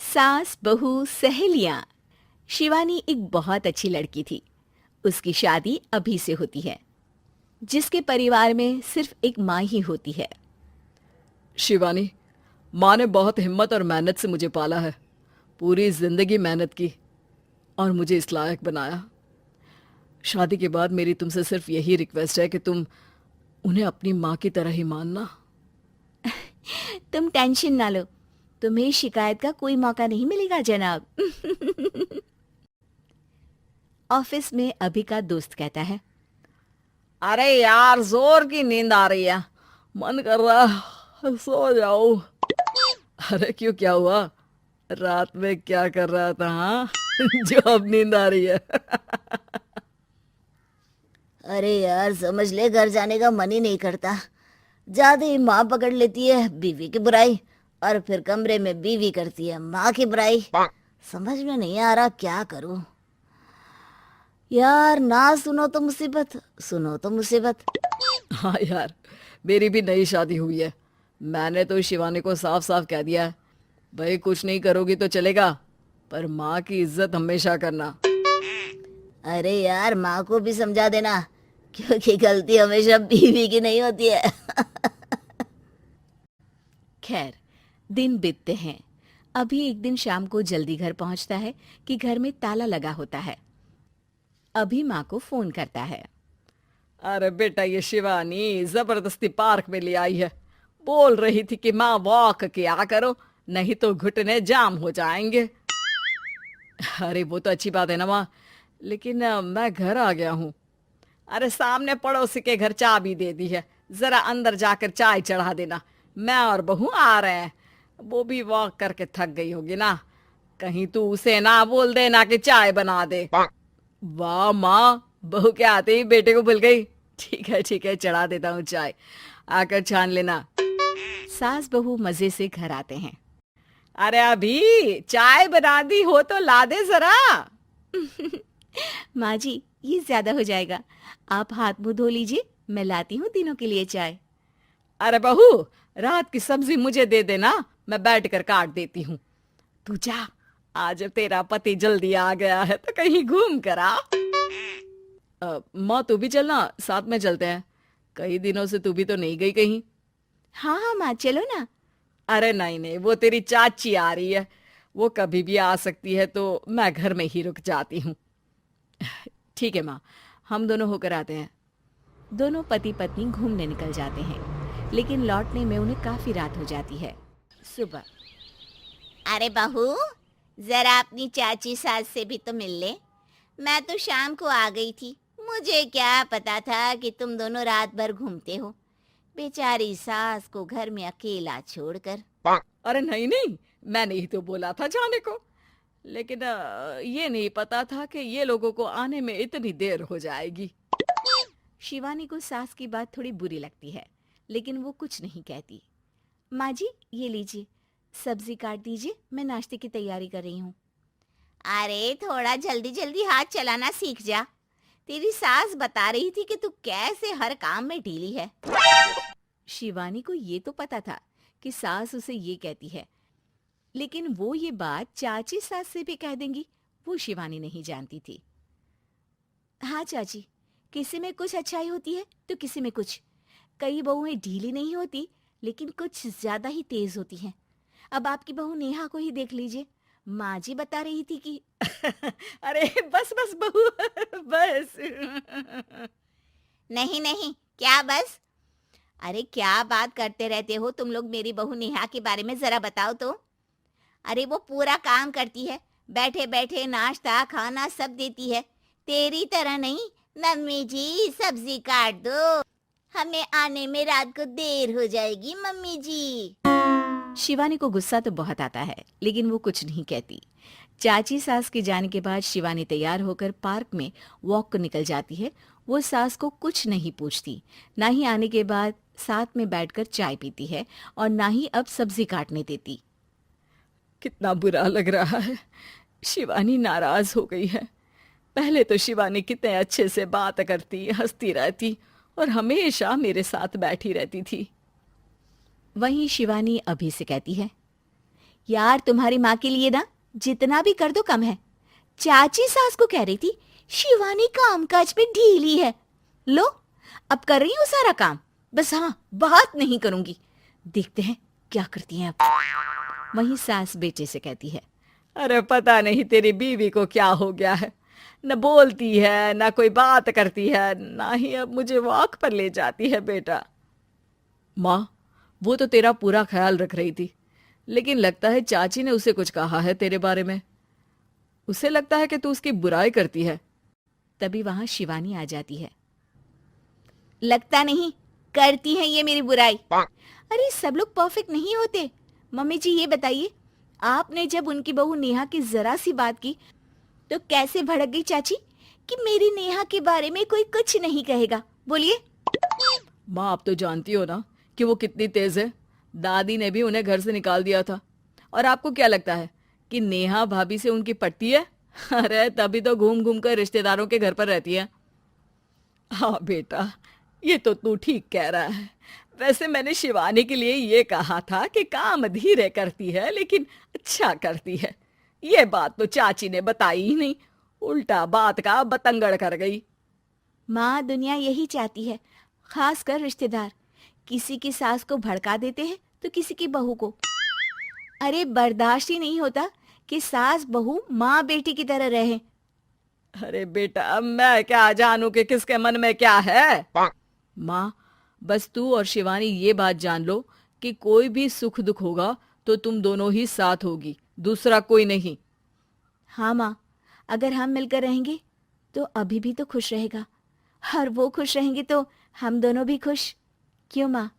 सास बहू सहेलियां। शिवानी एक बहुत अच्छी लड़की थी। उसकी शादी अभी से होती है, जिसके परिवार में सिर्फ एक माँ ही होती है। शिवानी, माँ ने बहुत हिम्मत और मेहनत से मुझे पाला है। पूरी जिंदगी मेहनत की और मुझे इस लायक बनाया। शादी के बाद मेरी तुमसे सिर्फ यही रिक्वेस्ट है कि तुम उन्हें अपनी माँ की तरह ही मानना। तुम टेंशन ना लो, तुम्हें शिकायत का कोई मौका नहीं मिलेगा जनाब। ऑफिस में अभी का दोस्त कहता है, अरे यार, जोर की नींद आ रही है, मन कर रहा है सो जाओ। अरे क्यों, क्या हुआ? रात में क्या कर रहा था हाँ? जो अब नींद आ रही है। अरे यार, समझ ले, घर जाने का मन ही नहीं करता। ज्यादा ही माँ पकड़ लेती है बीवी की बुराई, और फिर कमरे में बीवी करती है माँ की बुराई। समझ में नहीं आ रहा क्या करूं। यार, ना सुनो तो मुसीबत, सुनो तो मुसीबत। हाँ यार, मेरी भी नई शादी हुई है। मैंने तो शिवानी को साफ साफ कह दिया है, भाई कुछ नहीं करोगी तो चलेगा, पर माँ की इज्जत हमेशा करना। अरे यार, माँ को भी समझा देना, क्योंकि गलती हमेशा बीवी की नहीं होती है। खैर, दिन बीतते हैं। अभी एक दिन शाम को जल्दी घर पहुंचता है कि घर में ताला लगा होता है। अभी माँ को फोन करता है। अरे बेटा, ये शिवानी जबरदस्ती पार्क में ले आई है। बोल रही थी कि माँ वॉक किया करो, नहीं तो घुटने जाम हो जाएंगे। अरे वो तो अच्छी बात है ना माँ, लेकिन मैं घर आ गया हूँ। अरे सामने पड़ोसी के घर चाबी दे दी है, जरा अंदर जाकर चाय चढ़ा देना। मैं और बहू आ रहे हैं। वो भी वॉक करके थक गई होगी ना, कहीं तू उसे ना बोल देना कि चाय बना दे। वाह माँ, बहू के आते ही बेटे को भूल गई। ठीक है, चढ़ा देता हूँ चाय, आकर छान लेना। सास बहू मजे से घर आते हैं। अरे अभी चाय बना दी हो तो ला दे जरा। माँ जी, ये ज्यादा हो जाएगा, आप हाथ मुंह धो लीजिए, मैं लाती हूँ तीनों के लिए चाय। अरे बहू, रात की सब्जी मुझे दे देना, मैं बैठ कर काट देती हूँ। तू जा, आज तेरा पति जल्दी आ गया है तो कहीं घूम कर आ। माँ तू भी चलना, साथ में चलते हैं। कई दिनों से तू भी तो नहीं गई कहीं। हाँ हाँ माँ, चलो ना। अरे नहीं नहीं, वो तेरी चाची आ रही है, वो कभी भी आ सकती है, तो मैं घर में ही रुक जाती हूँ। ठीक है माँ, हम दोनों होकर आते हैं। दोनों पति पत्नी घूमने निकल जाते हैं, लेकिन लौटने में उन्हें काफी रात हो जाती है। सुबह। अरे बहू, जरा अपनी चाची सास से भी तो मिल ले। मैं तो शाम को आ गई थी, मुझे क्या पता था कि तुम दोनों रात भर घूमते हो, बेचारी सास को घर में अकेला छोड़कर। अरे नहीं नहीं, मैंने ही तो बोला था जाने को, लेकिन ये नहीं पता था कि ये लोगों को आने में इतनी देर हो जाएगी। शिवानी को सास की बात थोड़ी बुरी लगती है, लेकिन वो कुछ नहीं कहती। माँ जी, ये लीजिए, सब्जी काट दीजिए, मैं नाश्ते की तैयारी कर रही हूँ। अरे थोड़ा जल्दी जल्दी हाथ चलाना सीख जा। तेरी सास बता रही थी कि तू कैसे हर काम में ढीली है। शिवानी को ये तो पता था कि सास उसे ये कहती है, लेकिन वो ये बात चाची सास से भी कह देंगी, वो शिवानी नहीं जानती थी। हाँ चाची, किसी में कुछ अच्छाई होती है तो किसी में कुछ। कई बहुएं ढीली नहीं होती, लेकिन कुछ ज्यादा ही तेज होती हैं। अब आपकी बहू नेहा को ही देख लीजिए, माँ जी बता रही थी कि अरे बस बस बहू, बस। नहीं नहीं, क्या बस? अरे क्या बात करते रहते हो तुम लोग मेरी बहू नेहा के बारे में, जरा बताओ तो। अरे वो पूरा काम करती है, बैठे बैठे नाश्ता खाना सब देती है। तेरी तरह नहीं, मम्मी जी सब्जी काट दो, हमें आने में रात को देर हो जाएगी मम्मी जी। शिवानी को गुस्सा तो बहुत आता है, लेकिन वो कुछ नहीं कहती। चाची सास के जाने के बाद शिवानी तैयार होकर पार्क में वॉक को निकल जाती है। वो सास को कुछ नहीं पूछती, ना ही आने के बाद साथ में बैठकर चाय पीती है, और ना ही अब सब्जी काटने देती। कितना बुरा लग रहा है, शिवानी नाराज हो गई है। पहले तो शिवानी कितने अच्छे से बात करती, हंसती रहती और हमेशा मेरे साथ बैठी रहती थी। वहीं शिवानी अभी से कहती है, यार तुम्हारी माँ के लिए ना जितना भी कर दो कम है। चाची सास को कह रही थी शिवानी कामकाज पे ढीली है। लो अब कर रही हूँ सारा काम, बस हाँ बात नहीं करूंगी। देखते हैं क्या करती हैं अब। वहीं सास बेटे से कहती है, अरे पता नहीं तेरी बीवी को क्या हो गया है, न बोलती है न कोई बात करती है, ना ही अब मुझे वॉक पर ले जाती है बेटा। माँ, वो तो तेरा पूरा ख्याल रख रही थी, लेकिन लगता है चाची ने उसे कुछ कहा है तेरे बारे में। उसे लगता है कि तू उसकी बुराई करती है। तभी वहां शिवानी आ जाती है। लगता नहीं करती है ये मेरी बुराई। अरे सब लोग परफेक्ट नहीं होते। मम्मी जी ये बताइए, आपने जब उनकी बहू नेहा की जरा सी बात की तो कैसे भड़क गई चाची कि मेरी नेहा के बारे में कोई कुछ नहीं कहेगा? बोलिए। माँ, आप तो जानती हो ना कि वो कितनी तेज है। दादी ने भी उन्हें घर से निकाल दिया था। और आपको क्या लगता है कि नेहा भाभी से उनकी पटती है? अरे तभी तो घूम घूम कर रिश्तेदारों के घर पर रहती है। हाँ बेटा, ये तो तू ठीक कह रहा है। वैसे मैंने शिवानी के लिए ये कहा था कि काम धीरे करती है लेकिन अच्छा करती है। ये बात तो चाची ने बताई ही नहीं, उल्टा बात का बतंगड़ कर गई। माँ, दुनिया यही चाहती है, खासकर रिश्तेदार। किसी की सास को भड़का देते हैं तो किसी की बहू को। अरे बर्दाश्त ही नहीं होता कि सास बहू माँ बेटी की तरह रहे। अरे बेटा, मैं क्या जानूं कि किसके मन में क्या है। माँ, बस तू और शिवानी ये बात जान लो कि कोई भी सुख दुख होगा तो तुम दोनों ही साथ होगी, दूसरा कोई नहीं। हाँ माँ, अगर हम मिलकर रहेंगे तो अभी भी तो खुश रहेगा, और वो खुश रहेंगे तो हम दोनों भी खुश। क्यों माँ?